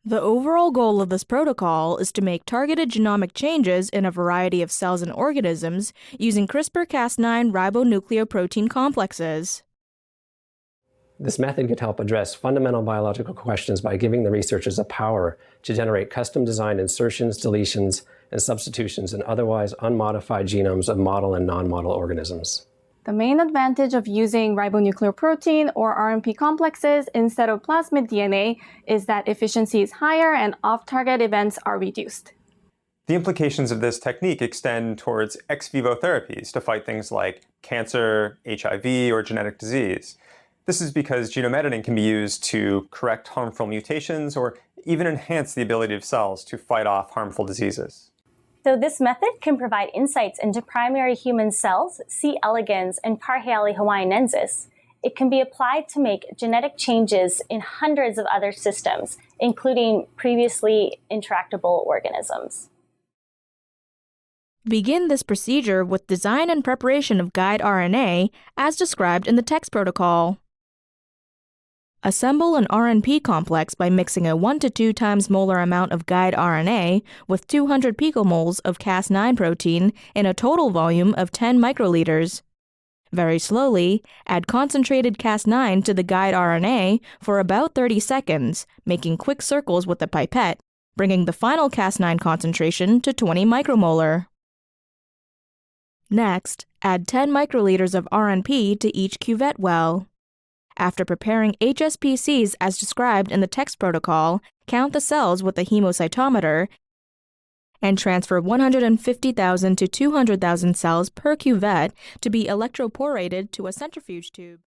The overall goal of this protocol is to make targeted genomic changes in a variety of cells and organisms using CRISPR-Cas9 ribonucleoprotein complexes. This method could help address fundamental biological questions by giving the researchers a power to generate custom-designed insertions, deletions, and substitutions in otherwise unmodified genomes of model and non-model organisms. The main advantage of using ribonucleoprotein or RNP complexes instead of plasmid DNA is that efficiency is higher and off-target events are reduced. The implications of this technique extend towards ex vivo therapies to fight things like cancer, HIV, or genetic disease. This is because genome editing can be used to correct harmful mutations or even enhance the ability of cells to fight off harmful diseases. So this method can provide insights into primary human cells, C. elegans, and Parhelia hawaiianensis. It can be applied to make genetic changes in hundreds of other systems, including previously intractable organisms. Begin this procedure with design and preparation of guide RNA as described in the text protocol. Assemble an RNP complex by mixing a 1 to 2 times molar amount of guide RNA with 200 picomoles of Cas9 protein in a total volume of 10 microliters. Very slowly, add concentrated Cas9 to the guide RNA for about 30 seconds, making quick circles with the pipette, bringing the final Cas9 concentration to 20 micromolar. Next, add 10 microliters of RNP to each cuvette well. After preparing HSPCs as described in the text protocol, count the cells with a hemocytometer and transfer 150,000 to 200,000 cells per cuvette to be electroporated to a centrifuge tube.